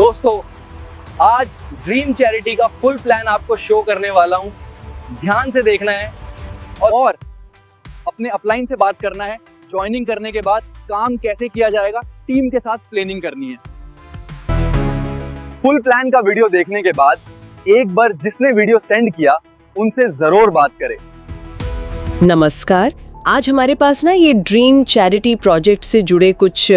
दोस्तों, आज dream charity का फुल प्लान आपको शो करने वाला हूं। ध्यान से देखना है और अपने अपलाइन से बात करना है। ज्वाइनिंग करने के बाद काम कैसे किया जाएगा, टीम के साथ प्लानिंग करनी है। फुल प्लान का वीडियो देखने के बाद एक बार जिसने वीडियो सेंड किया उनसे जरूर बात करें। नमस्कार, आज हमारे पास ना ये ड्रीम चैरिटी प्रोजेक्ट से जुड़े कुछ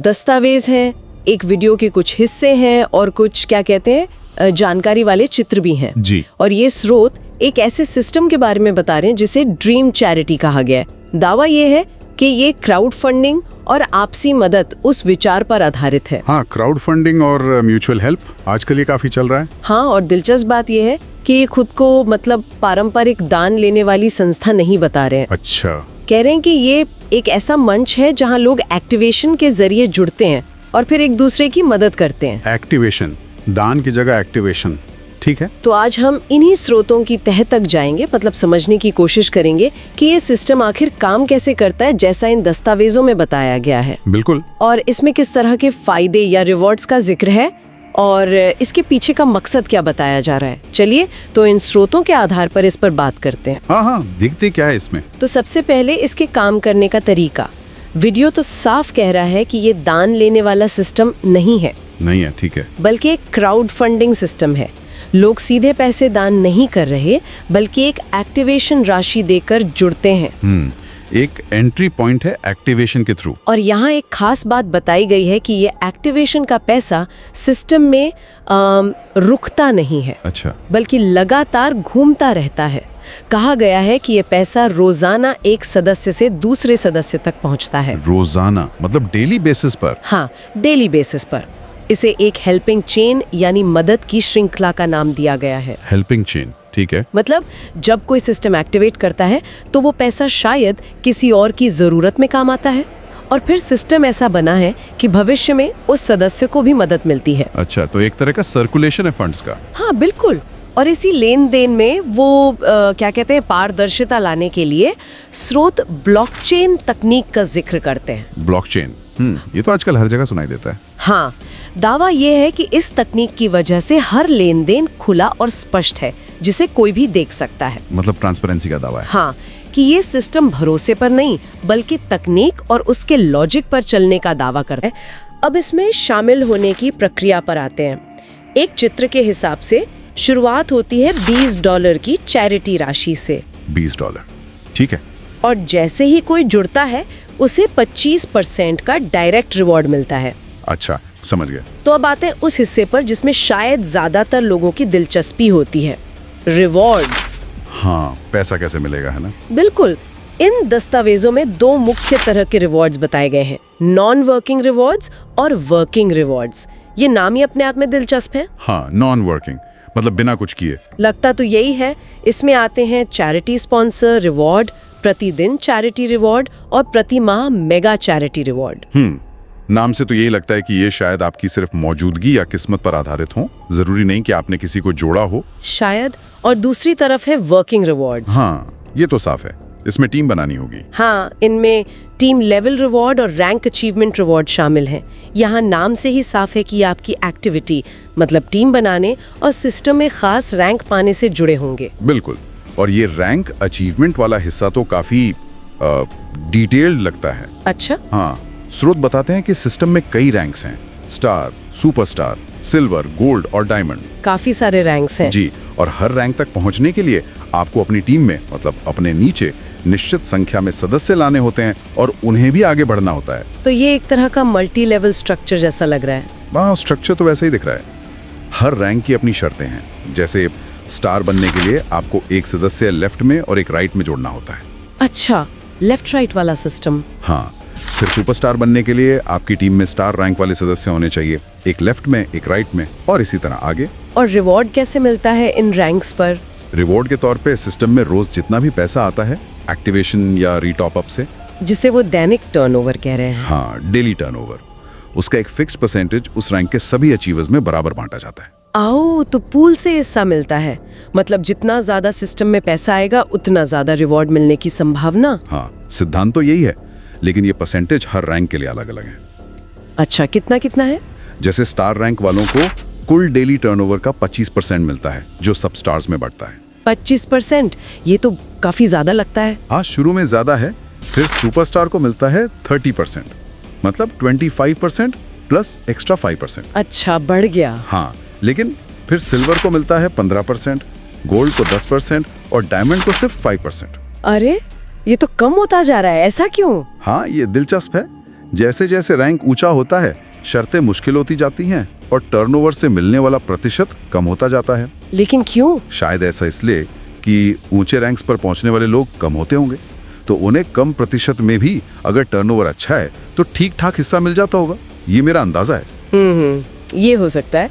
दस्तावेज हैं, एक वीडियो के कुछ हिस्से हैं और कुछ क्या कहते हैं जानकारी वाले चित्र भी हैं जी। और ये स्रोत एक ऐसे सिस्टम के बारे में बता रहे हैं जिसे ड्रीम चैरिटी कहा गया है। दावा ये है कि ये क्राउड फंडिंग और आपसी मदद उस विचार पर आधारित है। हाँ, क्राउड फंडिंग और म्यूचुअल हेल्प आजकल ये काफी चल रहा है। हाँ, और दिलचस्प बात ये है कि ये खुद को मतलब पारंपरिक दान लेने वाली संस्था नहीं बता रहे हैं। अच्छा, कह रहे हैं कि ये एक ऐसा मंच है जहां लोग एक्टिवेशन के जरिए जुड़ते हैं और फिर एक दूसरे की मदद करते हैं। एक्टिवेशन, दान की जगह एक्टिवेशन, ठीक है। तो आज हम इन्हीं स्रोतों की तह तक जाएंगे, मतलब समझने की कोशिश करेंगे कि ये सिस्टम आखिर काम कैसे करता है जैसा इन दस्तावेजों में बताया गया है। बिल्कुल। और इसमें किस तरह के फायदे या रिवॉर्ड्स का जिक्र है और इसके पीछे का मकसद क्या बताया जा रहा है। चलिए तो इन स्रोतों के आधार पर इस पर बात करते हैं। हाँ, दिखते क्या है इसमें। तो सबसे पहले इसके काम करने का तरीका। वीडियो तो साफ कह रहा है कि ये दान लेने वाला सिस्टम नहीं है, ठीक है, बल्कि एक क्राउड फंडिंग सिस्टम है। लोग सीधे पैसे दान नहीं कर रहे बल्कि एक एक्टिवेशन राशि देकर जुड़ते हैं। एक एंट्री पॉइंट है एक्टिवेशन के थ्रू। और यहाँ एक खास बात बताई गई है कि ये एक्टिवेशन का पैसा सिस्टम में रुकता नहीं है। अच्छा। बल्कि लगातार घूमता रहता है। कहा गया है कि ये पैसा रोजाना एक सदस्य से दूसरे सदस्य तक पहुंचता है। रोजाना मतलब डेली बेसिस पर। हाँ, डेली बेसिस पर। इसे एक हेल्पिंग चेन यानी मदद की श्रृंखला का नाम दिया गया है। हेल्पिंग चेन, ठीक है। मतलब जब कोई सिस्टम एक्टिवेट करता है तो वो पैसा शायद किसी और की जरूरत में काम आता है और फिर सिस्टम ऐसा बना है कि भविष्य में उस सदस्य को भी मदद मिलती है। अच्छा, तो एक तरह का सर्कुलेशन है फंड्स का। हाँ, बिल्कुल। और इसी लेन देन में वो क्या कहते हैं, पारदर्शिता लाने के लिए स्रोत ब्लॉकचेन तकनीक का जिक्र करते हैं। ब्लॉकचेन, ये तो आजकल हर जगह सुनाई देता है। हाँ, दावा ये है कि इस तकनीक की वजह से हर लेन देन खुला और स्पष्ट है, जिसे कोई भी देख सकता है। मतलब ट्रांसपेरेंसी का दावा है। हाँ, कि ये सिस्टम भरोसे पर नहीं बल्कि तकनीक और उसके लॉजिक पर चलने का दावा करता है। अब इसमें शामिल होने की प्रक्रिया पर आते हैं। एक चित्र के हिसाब से शुरुआत होती है $20 की चैरिटी राशि से। $20, ठीक है। और जैसे ही कोई जुड़ता है उसे 25% का डायरेक्ट रिवॉर्ड मिलता है। अच्छा, समझ गया। तो अब आते हैं उस हिस्से पर जिसमें शायद ज्यादातर लोगों की दिलचस्पी होती है, रिवॉर्ड्स। हाँ, पैसा कैसे मिलेगा, है ना। बिल्कुल। इन दस्तावेजों में दो मुख्य तरह के रिवॉर्ड्स बताए गए हैं, नॉन वर्किंग रिवॉर्ड्स और वर्किंग रिवॉर्ड्स। ये नाम ही अपने आप में दिलचस्प है। हाँ, नॉन वर्किंग मतलब बिना कुछ किए। लगता तो यही है। इसमें आते हैं चैरिटी स्पॉन्सर रिवॉर्ड, प्रतिदिन चैरिटी रिवॉर्ड और प्रति माह मेगा चैरिटी रिवॉर्ड। नाम से तो यही लगता है कि ये शायद आपकी सिर्फ मौजूदगी या किस्मत पर आधारित हो, जरूरी नहीं कि आपने किसी को जोड़ा हो शायद। और दूसरी तरफ है वर्किंग रिवॉर्ड्स। हाँ, ये तो साफ है, इसमें टीम बनानी होगी। हाँ, इनमें टीम लेवल रिवॉर्ड और रैंक अचीवमेंट रिवॉर्ड शामिल हैं। यहाँ नाम से ही साफ है कि आपकी एक्टिविटी मतलब टीम बनाने और सिस्टम में खास रैंक पाने से जुड़े होंगे। बिल्कुल। और ये रैंक अचीवमेंट वाला हिस्सा तो काफी डिटेल्ड लगता है। अच्छा। हाँ, स्रोत बताते हैं कि सिस्टम में कई रैंक्स हैं, स्टार, सुपरस्टार, सिल्वर, गोल्ड और डायमंड। काफी सारे रैंक्स हैं जी। और हर रैंक तक पहुंचने के लिए आपको अपनी टीम में मतलब अपने नीचे निश्चित संख्या में सदस्य लाने होते हैं और उन्हें भी आगे बढ़ना होता है। तो ये एक तरह का मल्टी लेवल स्ट्रक्चर जैसा लग रहा है। हाँ, स्ट्रक्चर तो वैसा ही दिख रहा है। हर रैंक की अपनी शर्तें हैं। जैसे स्टार बनने के लिए आपको एक सदस्य लेफ्ट में और एक राइट में जोड़ना होता है। अच्छा, लेफ्ट राइट वाला सिस्टम। हाँ, फिर सुपरस्टार बनने के लिए आपकी टीम में स्टार रैंक वाले सदस्य होने चाहिए, एक लेफ्ट में एक राइट में और इसी तरह आगे। और रिवॉर्ड कैसे मिलता है इन रैंक्स पर? रिवॉर्ड के तौर पे सिस्टम में रोज जितना भी पैसा आता है एक्टिवेशन या रीटॉप अप से, जिसे वो दैनिक टर्नओवर कह रहे हैं। हाँ, डेली टर्नओवर, उसका एक फिक्स परसेंटेज उस रैंक के सभी अचीवर्स में बराबर बांटा जाता है। आओ, तो पूल से हिस्सा मिलता है। मतलब जितना ज्यादा सिस्टम में पैसा आएगा उतना ज्यादा रिवॉर्ड मिलने की संभावना। हाँ, सिद्धांत तो यही है, लेकिन ये परसेंटेज हर रैंक के लिए अलग अलग है। अच्छा, कितना कितना है? जैसे स्टार रैंक वालों को कुल डेली टर्नओवर का 25% मिलता है, जो सब स्टार्स में बढ़ता है। 25%? ये तो काफी ज्यादा लगता है। हाँ, शुरू में ज्यादा है, फिर सुपरस्टार को मिलता है 30%, मतलब 25% प्लस एक्स्ट्रा 5%। अच्छा, बढ़ गया। हाँ, लेकिन फिर सिल्वर को मिलता है 15%, गोल्ड को 10% और डायमंड को सिर्फ 5%। अरे, ये तो कम होता जा रहा है, ऐसा क्यों? हाँ, ये दिलचस्प है। जैसे जैसे रैंक ऊंचा होता है, शर्तें मुश्किल होती जाती हैं और टर्नओवर से मिलने वाला प्रतिशत कम होता जाता है। लेकिन क्यों? शायद ऐसा इसलिए कि ऊंचे रैंक्स पर पहुंचने वाले लोग कम होते होंगे, तो उन्हें कम प्रतिशत में भी अगर टर्नओवर अच्छा है तो ठीक ठाक हिस्सा मिल जाता होगा। ये मेरा अंदाजा है। ये हो सकता है,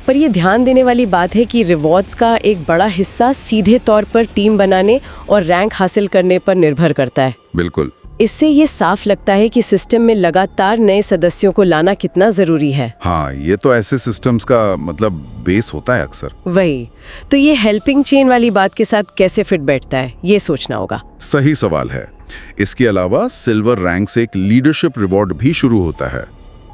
पर ये ध्यान देने वाली बात है कि रिवॉर्ड्स का एक बड़ा हिस्सा सीधे तौर पर टीम बनाने और रैंक हासिल करने पर निर्भर करता है। बिल्कुल। इससे ये साफ लगता है कि सिस्टम में लगातार नए सदस्यों को लाना कितना जरूरी है। हाँ, ये तो ऐसे सिस्टम्स का मतलब बेस होता है अक्सर। वही तो, ये हेल्पिंग चेन वाली बात के साथ कैसे फिट बैठता है, ये सोचना होगा। सही सवाल है। इसके अलावा सिल्वर रैंक से एक लीडरशिप रिवॉर्ड भी शुरू होता है।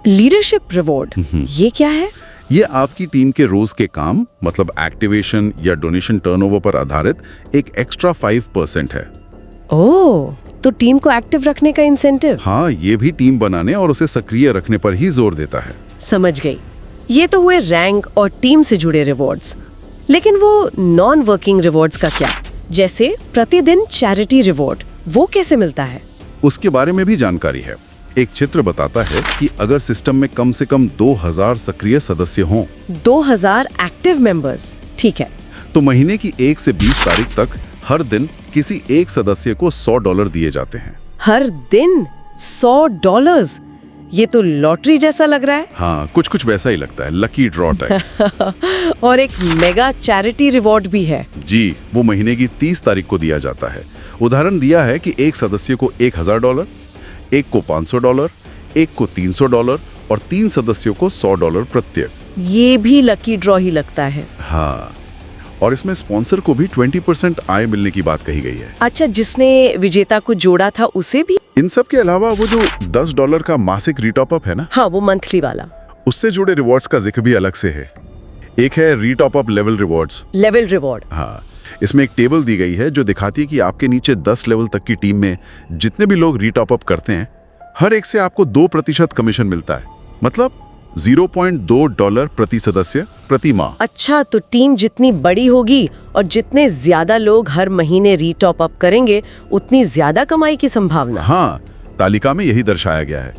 लीडरशिप रिवॉर्ड, ये क्या है? ये आपकी टीम के रोज के काम, मतलब एक्टिवेशन या डोनेशन टर्नओवर पर आधारित एक एक्स्ट्रा 5% है। ओह, तो टीम को एक्टिव रखने का इंसेंटिव? हाँ, ये भी टीम बनाने और उसे सक्रिय रखने पर ही जोर देता है। समझ गई। ये तो हुए रैंक और टीम से जुड़े रिवॉर्ड्स। लेकिन वो नॉन वर्किंग रिवॉर्ड्स का क्या, जैसे प्रतिदिन चैरिटी रिवॉर्ड, वो कैसे मिलता है? उसके बारे में भी जानकारी है। एक चित्र बताता है कि अगर सिस्टम में कम से कम 2000 सक्रिय सदस्य हों, 2000 एक्टिव मेंबर्स, ठीक है, तो महीने की 1 से 20 तारीख तक हर दिन किसी एक सदस्य को $100 दिए जाते हैं। हर दिन $100? ये तो लॉटरी जैसा लग रहा है। हाँ, कुछ वैसा ही लगता है, लकी ड्रॉ टाइप। और एक मेगा चैरिटी रिवॉर्ड भी है। जी, वो महीने की 30 तारीख को दिया जाता है। उदाहरण दिया है कि एक सदस्य को $1000, एक को $500, एक को $300 और 3 सदस्यों को $100 प्रत्येक। ये भी लकी ड्रॉ ही लगता है। हाँ, और इसमें स्पॉन्सर को भी 20% आय मिलने की बात कही गई है। अच्छा, जिसने विजेता को जोड़ा था उसे भी? इन सब के अलावा वो जो $10 का मासिक रीटॉप अप है ना, हाँ, वो मंथली वाला, उससे जुड़े रिवॉर्ड्स का जिक्र भी अलग से है। एक है retop up level rewards. Level reward? हाँ, इसमें एक टेबल दी गई है जो दिखाती है कि आपके नीचे 10 लेवल तक की टीम में जितने भी लोग रीटॉप अप करते हैं, हर एक से आपको 2% कमीशन मिलता है, मतलब $0.2 प्रति सदस्य प्रति माह। अच्छा, तो टीम जितनी बड़ी होगी और जितने ज्यादा लोग हर महीने रीटॉप अप करेंगे, उतनी ज्यादा कमाई की संभावना। हाँ, तालिका में यही दर्शाया गया है।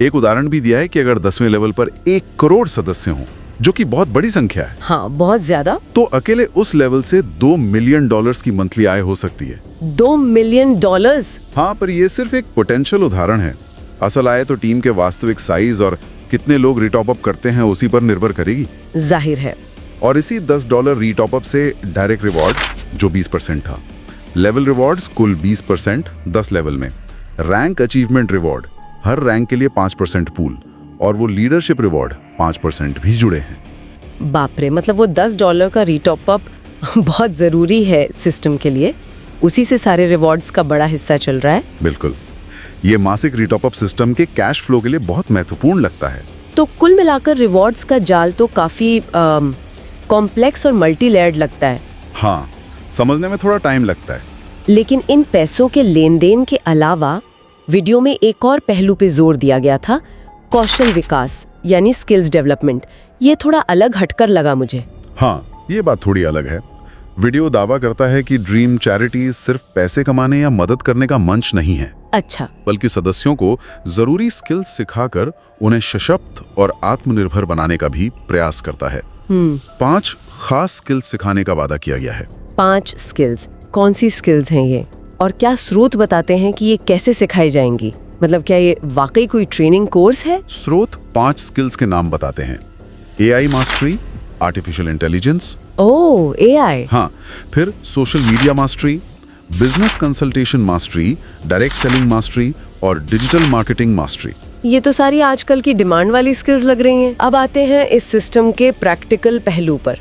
एक उदाहरण भी दिया है कि अगर 10वें लेवल पर 1 करोड़ सदस्य हों, जो कि बहुत बड़ी संख्या है, हाँ, बहुत ज्यादा, तो अकेले उस लेवल से $2 मिलियन की मंथली आय हो सकती है। $2 मिलियन? हाँ, पर ये सिर्फ एक पोटेंशियल उदाहरण है। असल आय तो टीम के वास्तविक साइज और कितने लोग रीटॉप अप करते हैं उसी पर निर्भर करेगी। जाहिर है। और इसी $10 रीटॉप अप से डायरेक्ट रिवॉर्ड जो 20% था, लेवल रिवॉर्ड्स कुल 20% 10 लेवल में, रैंक अचीवमेंट रिवॉर्ड हर रैंक के लिए 5% पूल, और वो लीडरशिप रिवॉर्ड 5% भी जुड़े हैं। बाप रे, मतलब वो $10 का रीटॉप अप बहुत जरूरी है सिस्टम के लिए, उसी से सारे रिवॉर्ड्स का बड़ा हिस्सा चल रहा है। बिल्कुल, ये मासिक रीटॉप अप सिस्टम के कैश फ्लो के लिए बहुत महत्वपूर्ण लगता है। तो कुल मिलाकर रिवॉर्ड्स का जाल तो काफी कॉम्प्लेक्स और मल्टी लेयर्ड लगता है। हाँ, समझने में थोड़ा टाइम लगता है। लेकिन इन पैसों के लेन देन के अलावा वीडियो में एक और पहलू पे जोर दिया गया था, कौशल विकास यानी स्किल्स डेवलपमेंट। ये थोड़ा अलग हटकर लगा मुझे। हाँ, ये बात थोड़ी अलग है। वीडियो दावा करता है कि ड्रीम चैरिटी सिर्फ पैसे कमाने या मदद करने का मंच नहीं है। अच्छा, बल्कि सदस्यों को जरूरी स्किल्स सिखाकर उन्हें सशक्त और आत्मनिर्भर बनाने का भी प्रयास करता है। 5 खास स्किल्स सिखाने का वादा किया गया है। 5 स्किल्स? कौन सी स्किल्स हैं ये, और क्या स्रोत बताते हैं कि ये कैसे सिखाई जाएंगी? मतलब क्या ये वाकई कोई ट्रेनिंग कोर्स है? स्रोत 5 स्किल्स के नाम बताते हैं। AI mastery, artificial intelligence. Oh, AI। हाँ, फिर social media mastery, business consultation mastery, direct selling mastery और डिजिटल मार्केटिंग मास्टरी। ये तो सारी आजकल की डिमांड वाली स्किल्स लग रही हैं। अब आते हैं इस सिस्टम के प्रैक्टिकल पहलू पर।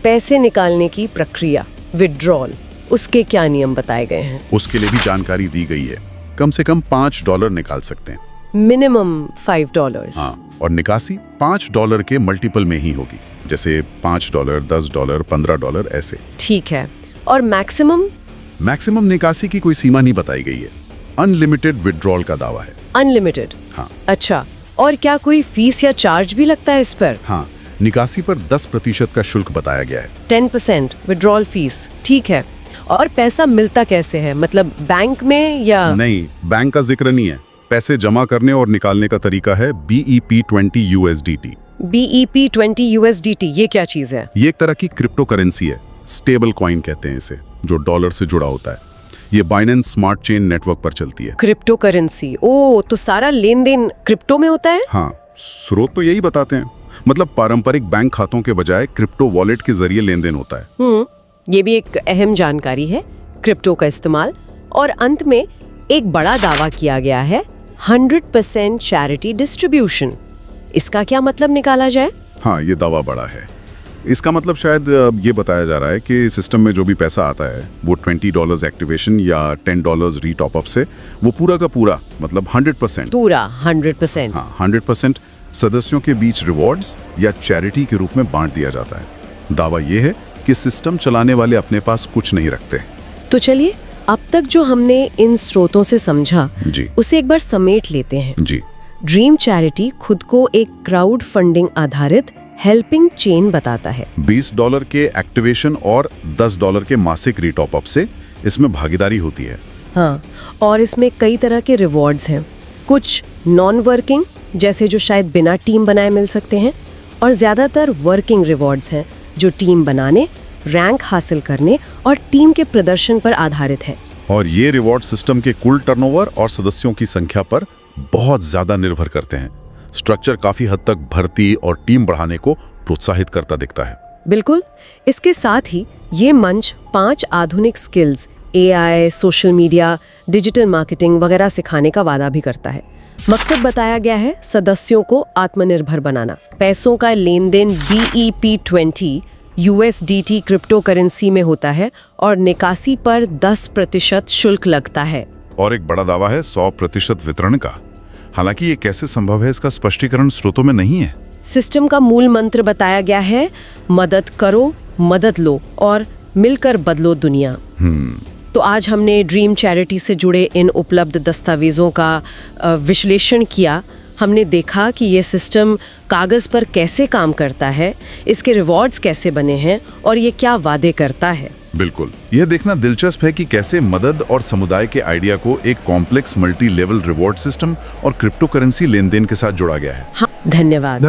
पैसे निकालने की प्रक्रिया, विड्रॉल, उसके क्या नियम बताए गए हैं? उसके लिए भी जानकारी दी गई है। कम से कम $5 निकाल सकते हैं। मिनिमम $5? हाँ, और निकासी $5 के मल्टीपल में ही होगी, जैसे $5, $10, $15 ऐसे। ठीक है। और मैक्सिमम निकासी की कोई सीमा नहीं बताई गई है। अनलिमिटेड विड्रॉल का दावा है। अनलिमिटेड? हाँ। अच्छा, और क्या कोई फीस या चार्ज भी लगता है इस पर? हाँ, निकासी पर 10% का शुल्क बताया गया है। 10% विड्रॉल फीस, ठीक है। और पैसा मिलता कैसे है, मतलब बैंक में या? नहीं, बैंक का जिक्र नहीं है। पैसे जमा करने और निकालने का तरीका है BEP20 USDT। BEP20 USDT, ये क्या चीज है? ये एक तरह की क्रिप्टो करेंसी है, स्टेबल कॉइन कहते हैं इसे, जो डॉलर से जुड़ा होता है। ये बाइनेंस स्मार्ट चेन नेटवर्क पर चलती है। क्रिप्टो करेंसी, ओ, तो सारा लेन देन क्रिप्टो में होता है? हाँ, स्रोत तो यही बताते हैं। मतलब पारंपरिक बैंक खातों के बजाय क्रिप्टो वॉलेट के जरिए लेन देन होता है। ये भी एक अहम जानकारी है, क्रिप्टो का इस्तेमाल। और अंत में एक बड़ा दावा किया गया है, 100% चैरिटी डिस्ट्रीब्यूशन। इसका क्या मतलब निकाला जाए? हाँ, ये दावा बड़ा है। इसका मतलब शायद ये बताया जा रहा है कि सिस्टम में जो भी पैसा आता है वो $20 एक्टिवेशन या $10 रीटॉप अप से वो पूरा का पूरा, मतलब 100%, पूरा 100%। हाँ, 100% सदस्यों के बीच रिवॉर्ड्स या चैरिटी के रूप में बांट दिया जाता है। दावा ये है कि सिस्टम चलाने वाले अपने पास कुछ नहीं रखते। तो चलिए, अब तक जो हमने इन स्रोतों से समझा जी, उसे एक बार समेट लेते हैं। जी। ड्रीम चैरिटी खुद को एक क्राउड फंडिंग आधारित हेल्पिंग चेन बताता है। $20 के एक्टिवेशन और $10 के मासिक रीटॉप अप से इसमें भागीदारी होती है। हाँ, और इसमें कई तरह के रिवॉर्ड्स हैं। कुछ नॉन वर्किंग, जैसे जो शायद बिना टीम बनाए मिल सकते हैं, और ज़्यादातर वर्किंग रिवॉर्ड्स हैं जो टीम बनाने, रैंक हासिल करने और टीम के प्रदर्शन पर आधारित है। और ये रिवॉर्ड सिस्टम के कुल टर्नओवर और सदस्यों की संख्या पर बहुत ज्यादा निर्भर करते हैं। स्ट्रक्चर काफी हद तक भर्ती और टीम बढ़ाने को प्रोत्साहित करता दिखता है। बिल्कुल। इसके साथ ही ये मंच 5 आधुनिक skills, AI, social media, digital marketing वगैरह सिखाने का वादा भी करता है। मकसद बताया गया है सदस्यों को आत्मनिर्भर बनाना। पैसों का लेन देन BEP20 USDT क्रिप्टो करेंसी में होता है और निकासी पर 10% शुल्क लगता है। और एक बड़ा दावा है 100% वितरण का। हालांकि ये कैसे संभव है, इसका स्पष्टीकरण स्रोतों में नहीं है। सिस्टम का मूल मंत्र बताया गया है, मदद करो, मदद लो और मिलकर बदलो दुनिया। तो आज हमने ड्रीम चैरिटी से जुड़े इन उपलब्ध दस्तावेजों का विश्लेषण किया। हमने देखा कि ये सिस्टम कागज़ पर कैसे काम करता है, इसके रिवॉर्ड्स कैसे बने हैं और ये क्या वादे करता है। बिल्कुल, यह देखना दिलचस्प है कि कैसे मदद और समुदाय के आइडिया को एक complex multi level reward system और क्रिप्टो करेंसी लेन देन के साथ जोड़ा गया है। हाँ, धन्यवाद।